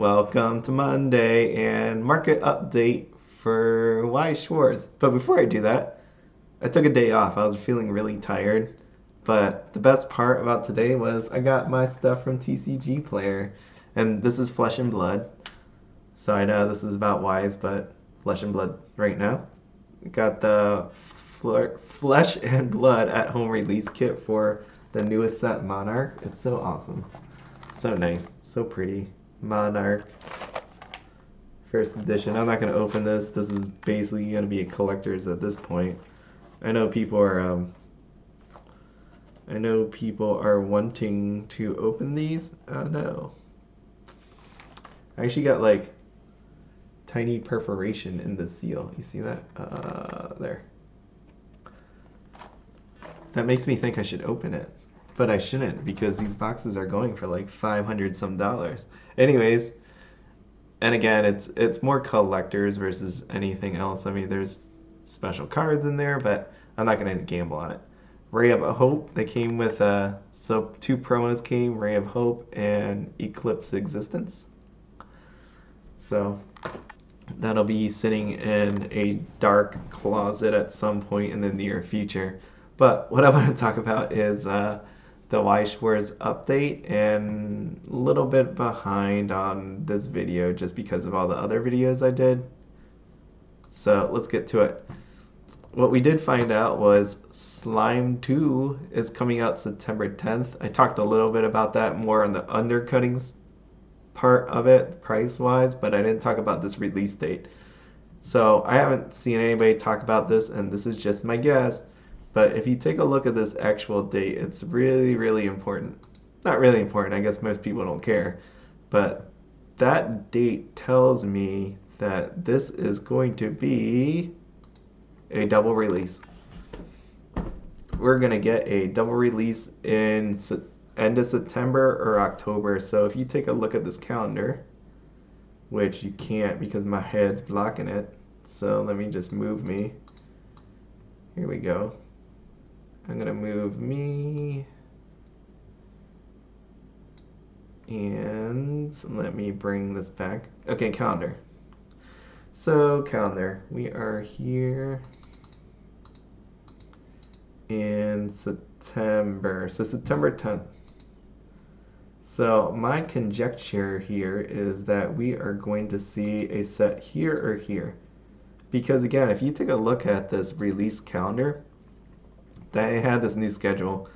Welcome to Monday and market update for Weiss Schwarz. But before I do that, I took a day off. I was feeling really tired. But the best part about today was I got my stuff from TCG Player. And this is Flesh and Blood. So I know this is about Weiss, but Flesh and Blood right now. Got the Flesh and Blood at home release kit for the newest set, Monarch. It's so awesome. So nice. So pretty. Monarch first edition. I'm not going to open this. This is basically going to be a collector's at this point. I know people are wanting to open these. Oh no. I actually got like tiny perforation in the seal. You see that? There. That makes me think I should open it. But I shouldn't because these boxes are going for like 500 some dollars. Anyways, and again, it's more collectors versus anything else. I mean, there's special cards in there, but I'm not going to gamble on it. Ray of Hope, they came with so two promos came, Ray of Hope and Eclipse Existence. So that'll be sitting in a dark closet at some point in the near future. But what I want to talk about is the Weiss Schwarz update and a little bit behind on this video just because of all the other videos I did. So let's get to it. What we did find out was Slime 2 is coming out September 10th. I talked a little bit about that more on the undercuttings part of it, price-wise, but I didn't talk about this release date. So I haven't seen anybody talk about this, and this is just my guess. But if you take a look at this actual date, it's really, really important. Not really important, I guess most people don't care. But that date tells me that this is going to be a double release. We're going to get a double release in end of September or October. So if you take a look at this calendar, which you can't because my head's blocking it. So let me just move me. Here we go. I'm going to move me, and let me bring this back. Okay, calendar. So, calendar. We are here in September. So, September 10th. So, my conjecture here is that we are going to see a set here or here. Because, again, if you take a look at this release calendar, they had this new schedule.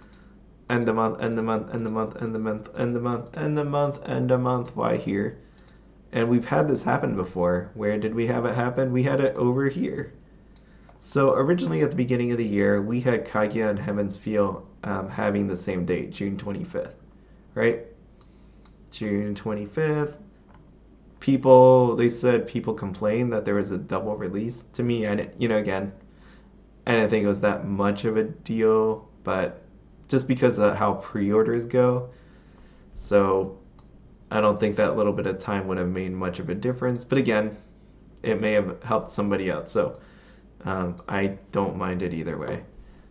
End of month, end of month, end of month, end of month, end of month, end of month, end of month. Why here? And we've had this happen before. Where did we have it happen? We had it over here. So originally at the beginning of the year, we had Kaguya and Heaven's Feel having the same date, June 25th. Right? June 25th. They said people complained that there was a double release. To me, again, I didn't think it was that much of a deal, but just because of how pre-orders go. So I don't think that little bit of time would have made much of a difference. But again, it may have helped somebody out. So I don't mind it either way.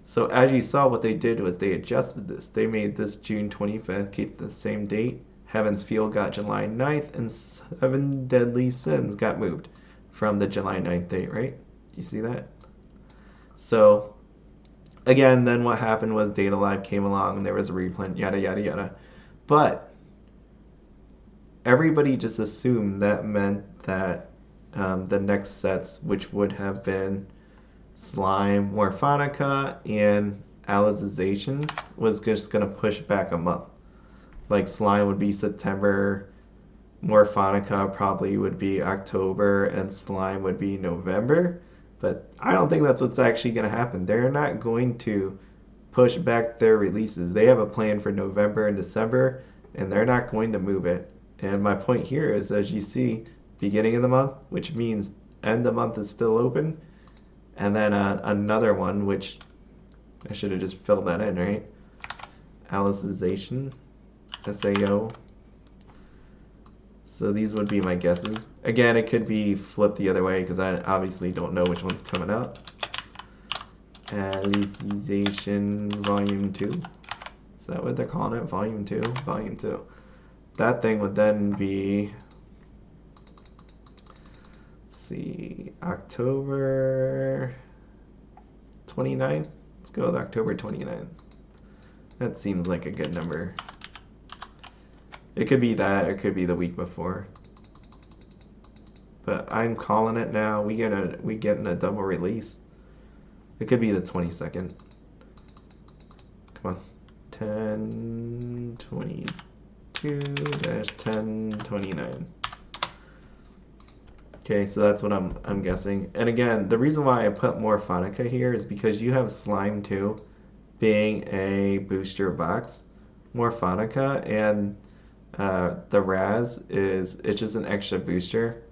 So as you saw, what they did was they adjusted this. They made this June 25th, keep the same date. Heaven's Feel got July 9th, and Seven Deadly Sins got moved from the July 9th date, right? You see that? So, again, then what happened was Data Live came along and there was a reprint, yada, yada, yada. But everybody just assumed that meant that the next sets, which would have been Slime, Morphonica, and Alicization, was just going to push back a month. Like Slime would be September, Morphonica probably would be October, and Slime would be November. But I don't think that's what's actually going to happen. They're not going to push back their releases. They have a plan for November and December, and they're not going to move it. And my point here is, as you see, beginning of the month, which means end of the month is still open, and then another one, which I should have just filled that in, right? Alicization, SAO. So these would be my guesses. Again, it could be flipped the other way because I obviously don't know which one's coming out. Alicization Volume 2. Is that what they're calling it? Volume 2? Volume 2. That thing would then be see, October 29th. Let's go with October 29th. That seems like a good number. It could be that, it could be the week before. But I'm calling it now. We getting a double release. It could be the 22nd. Come on. 1022-1029. Okay, so that's what I'm guessing. And again, the reason why I put Morphonica here is because you have Slime 2 being a booster box. Morphonica and the Raz it's just an extra booster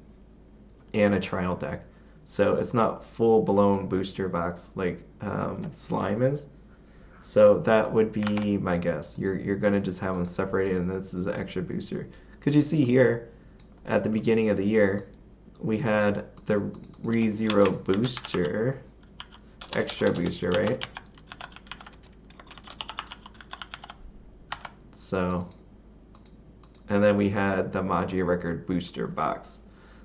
and a trial deck. So it's not full-blown booster box like Slime is. So that would be my guess. You're gonna just have them separated, and this is an extra booster. Because you see here, at the beginning of the year, we had the ReZero booster, extra booster, right? So, and then we had the Magia Record booster box.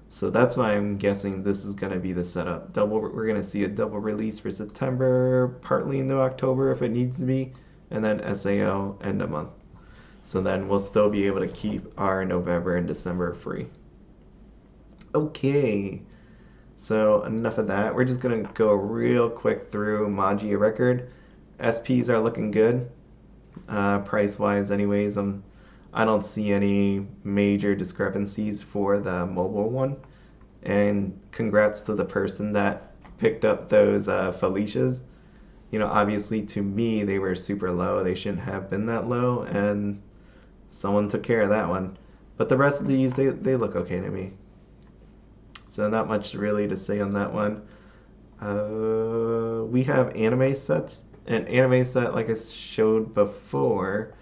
So that's why I'm guessing this is going to be the setup. We're going to see a double release for September, partly into October if it needs to be, and then SAO end of month. So then we'll still be able to keep our November and December free. Okay, so enough of that. We're just going to go real quick through Magia Record. SPs are looking good, price-wise anyways. I don't see any major discrepancies for the mobile one. And congrats to the person that picked up those Felicias. You know, obviously to me they were super low. They shouldn't have been that low, and someone took care of that one. But the rest of these, they look okay to me. So not much really to say on that one. We have anime sets. An anime set, like I showed before,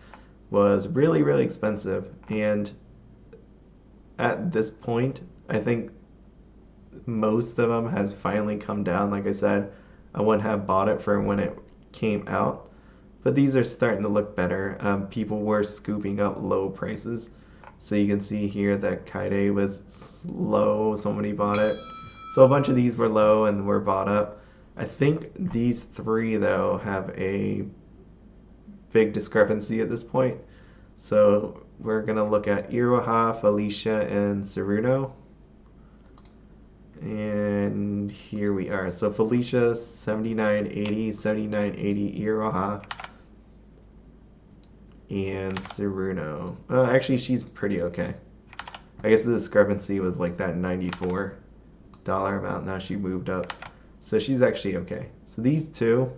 was really, really expensive. And at this point, I think most of them has finally come down. Like I said, I wouldn't have bought it for when it came out. But these are starting to look better. People were scooping up low prices. So you can see here that Kaide was low. Somebody bought it. So a bunch of these were low and were bought up. I think these three, though, have a big discrepancy at this point. So we're going to look at Iroha, Felicia, and Tsuruno. And here we are. So Felicia, 79.80, 79.80 Iroha. And Tsuruno. Actually, she's pretty okay. I guess the discrepancy was like that $94 amount. Now she moved up. So she's actually okay. So these two,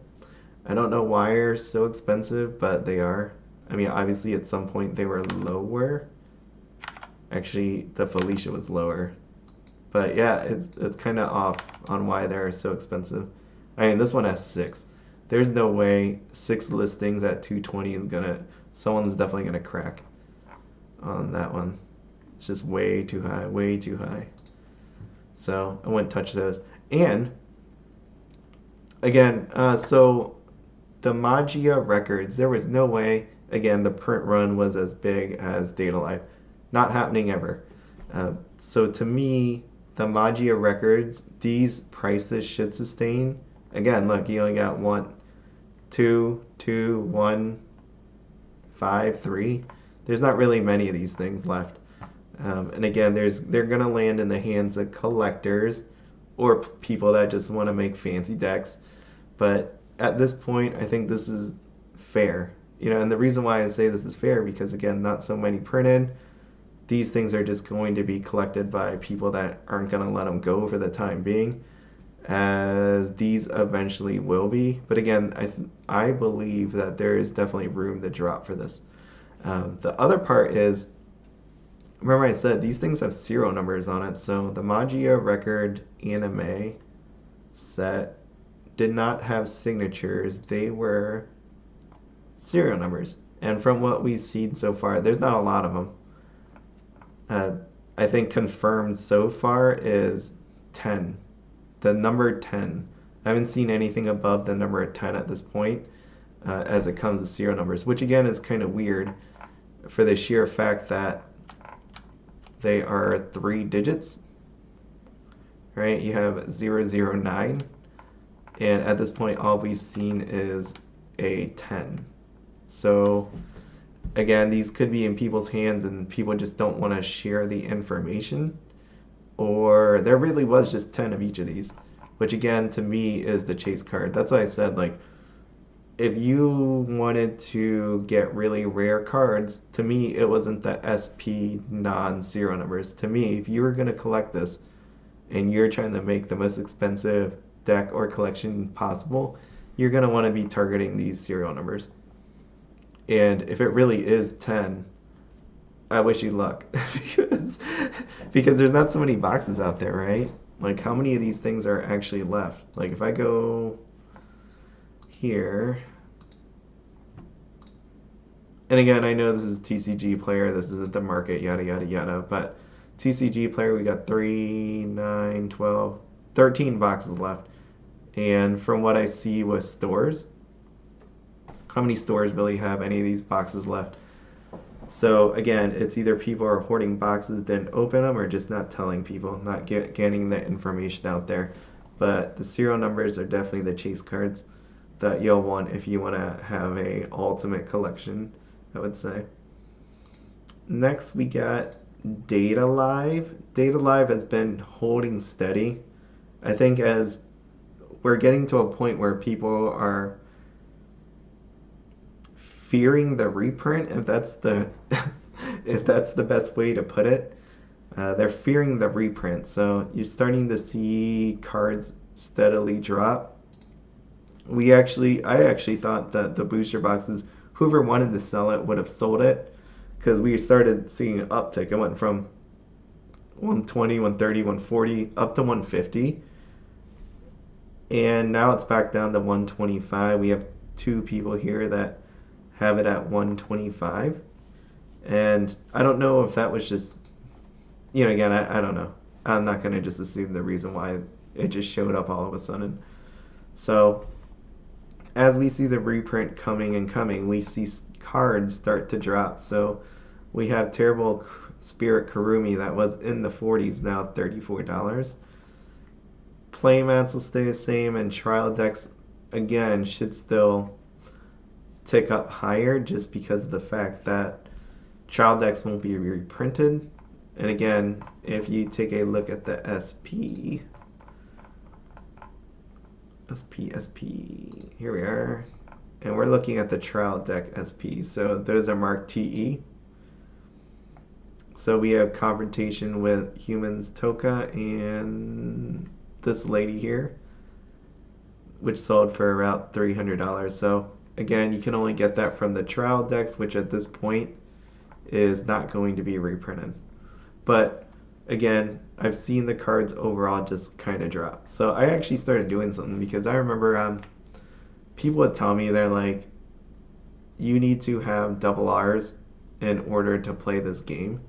I don't know why they're so expensive, but they are. I mean, obviously at some point they were lower. Actually, the Felicia was lower. But yeah, it's kind of off on why they're so expensive. I mean, this one has 6. There's no way 6 listings at 220 is gonna, someone's definitely gonna crack on that one. It's just way too high, way too high. So I wouldn't touch those. And again, so the Magia records, there was no way, again, the print run was as big as Data Life. Not happening ever. So to me, the Magia records, these prices should sustain. Again, look, you only got 1, 2, 2, 1, 5, 3. There's not really many of these things left. And again, they're going to land in the hands of collectors or people that just want to make fancy decks. But at this point, I think this is fair. You know, and the reason why I say this is fair, because again, not so many printed. These things are just going to be collected by people that aren't going to let them go for the time being, as these eventually will be. But again, I believe that there is definitely room to drop for this. The other part is, remember I said these things have serial numbers on it. So the Magia Record anime set did not have signatures. They were serial numbers. And from what we've seen so far, there's not a lot of them. I think confirmed so far is 10. The number 10. I haven't seen anything above the number 10 at this point as it comes to serial numbers, which again is kind of weird for the sheer fact that they are 3 digits, right? You have 009, and at this point, all we've seen is a 10. So again, these could be in people's hands and people just don't want to share the information, or there really was just 10 of each of these, which again, to me, is the chase card. That's why I said, like, if you wanted to get really rare cards, to me, it wasn't the SP non-serial numbers. To me, if you were going to collect this and you're trying to make the most expensive deck or collection possible, you're going to want to be targeting these serial numbers. And if it really is 10, I wish you luck because there's not so many boxes out there, right? Like, how many of these things are actually left? Like, if I go here, and again, I know this is TCG player, this isn't the market, yada yada yada, but TCG player, we got 3, 9, 12, 13 boxes left. And from what I see with stores, how many stores really have any of these boxes left? So again, it's either people are hoarding boxes, didn't open them, or just not telling people, not getting the information out there. But the serial numbers are definitely the chase cards that you'll want if you want to have a ultimate collection, I would say. Next, we got Data Live. Data Live has been holding steady. I think as we're getting to a point where people are fearing the reprint, if that's the if that's the best way to put it. They're fearing the reprint, so you're starting to see cards steadily drop. I actually thought that the booster boxes, whoever wanted to sell it would have sold it, because we started seeing an uptick. It went from 120, 130, 140 up to 150, and now it's back down to 125. We have two people here that have it at 125, and I don't know if that was just, again, I don't know. I'm not going to just assume the reason why it just showed up all of a sudden. So as we see the reprint coming and coming, we see cards start to drop. So we have Terrible Spirit Karumi that was in the 40s, now $34. Playmats will stay the same, and trial decks, again, should still tick up higher just because of the fact that trial decks won't be reprinted. And again, if you take a look at the SP, here we are, and we're looking at the trial deck SP. So those are marked TE. So we have Confrontation with Humans Toka and this lady here, which sold for about $300. So again, you can only get that from the trial decks, which at this point is not going to be reprinted. But again, I've seen the cards overall just kind of drop. So I actually started doing something, because I remember people would tell me, they're like, you need to have double R's in order to play this game.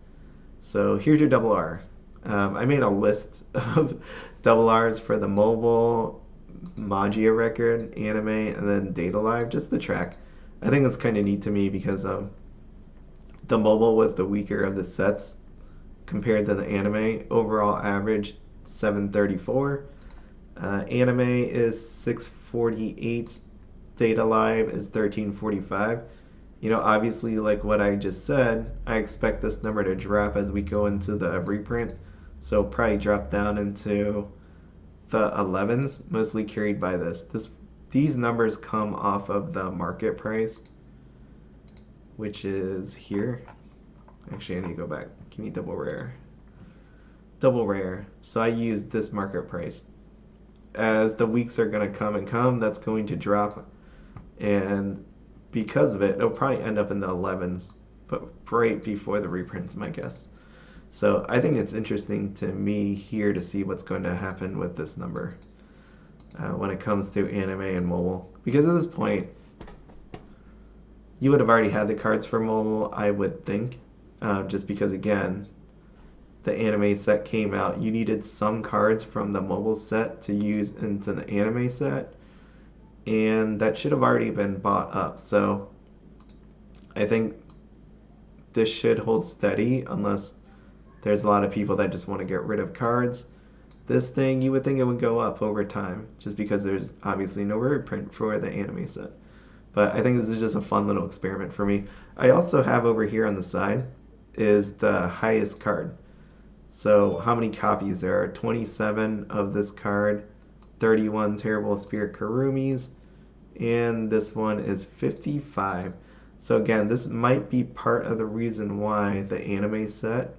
So here's your double R. I made a list of double R's for the mobile, Magia Record, anime, and then Data Live, just the track. I think that's kind of neat to me, because the mobile was the weaker of the sets compared to the anime. Overall average 734. Anime is 648. Data Live is 1345. Obviously, like what I just said, I expect this number to drop as we go into the reprint. So probably drop down into the 11s, mostly carried by these numbers come off of the market price, which is here. Actually, I need to go back. Give me double rare. Double rare. So I use this market price. As the weeks are going to come and come, that's going to drop, and because of it, it'll probably end up in the 11s, but right before the reprints, my guess. So I think it's interesting to me here to see what's going to happen with this number when it comes to anime and mobile. Because at this point, you would have already had the cards for mobile, I would think, just because, again, the anime set came out. You needed some cards from the mobile set to use into the anime set, and that should have already been bought up. So I think this should hold steady unless there's a lot of people that just want to get rid of cards. This thing, you would think it would go up over time, just because there's obviously no reprint for the anime set. But I think this is just a fun little experiment for me. I also have over here on the side is the highest card. So how many copies there are? 27 of this card, 31 Terrible Spirit Kurumis, and this one is 55. So again, this might be part of the reason why the anime set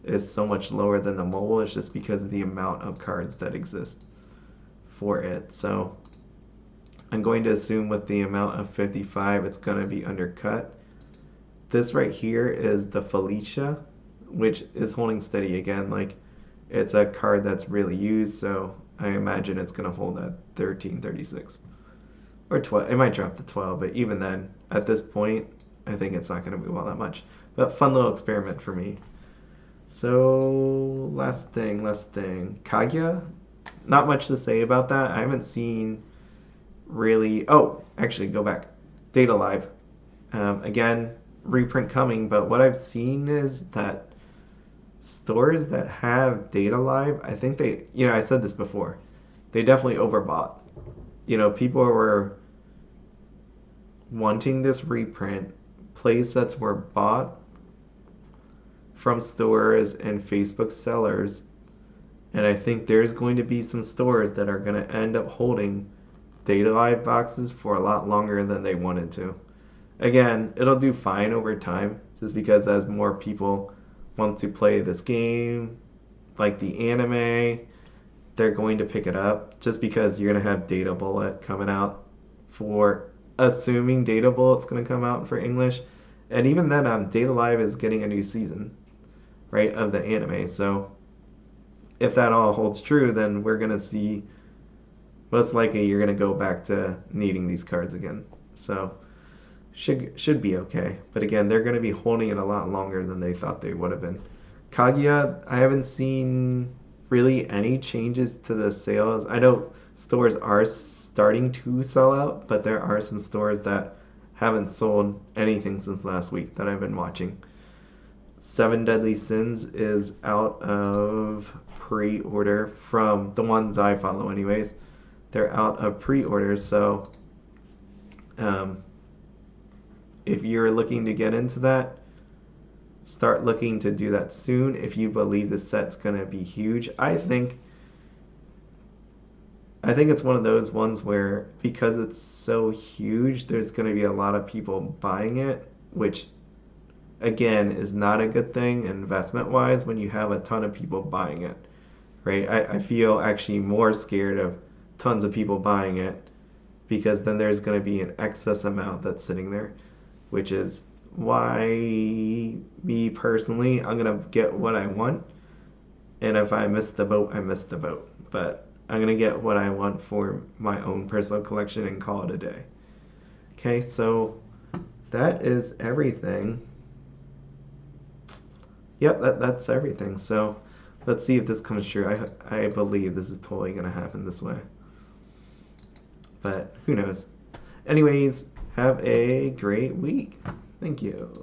is so much lower than the mobile. It's just because of the amount of cards that exist for it. So I'm going to assume with the amount of 55, it's going to be undercut. This right here is the Felicia, which is holding steady again. Like, it's a card that's really used, so I imagine it's going to hold at 1336 or 12. It might drop to 12, but even then, at this point, I think it's not going to move all that much. But fun little experiment for me. So last thing. Kaguya, not much to say about that. I haven't seen really. Oh, actually, go back. Data Live. Again, reprint coming, but what I've seen is that stores that have Data Live, I think they, I said this before, they definitely overbought. People were wanting this reprint. Play sets were bought from stores and Facebook sellers, and I think there's going to be some stores that are going to end up holding Data Live boxes for a lot longer than they wanted to. Again, it'll do fine over time, just because as more people want to play this game, like the anime, they're going to pick it up, just because you're going to have Data Bullet coming out for, assuming Data Bullet's going to come out for English. And even then, Data Live is getting a new season, right, of the anime. So if that all holds true, then we're going to see, most likely you're going to go back to needing these cards again. So should be okay. But again, they're going to be holding it a lot longer than they thought they would have been. Kaguya, I haven't seen really any changes to the sales. I know stores are starting to sell out, but there are some stores that haven't sold anything since last week that I've been watching. Seven Deadly Sins is out of pre-order from the ones I follow anyways. They're out of pre-order, so if you're looking to get into that, start looking to do that soon if you believe the set's going to be huge. I think it's one of those ones where, because it's so huge, there's going to be a lot of people buying it, which again is not a good thing investment wise when you have a ton of people buying it, right? I feel actually more scared of tons of people buying it, because then there's going to be an excess amount that's sitting there, which is why, me personally, I'm going to get what I want. And if I miss the boat, I missed the boat. But I'm going to get what I want for my own personal collection and call it a day. Okay, so that is everything. Yep, that's everything. So let's see if this comes true. I believe this is totally going to happen this way. But who knows? Anyways, have a great week. Thank you.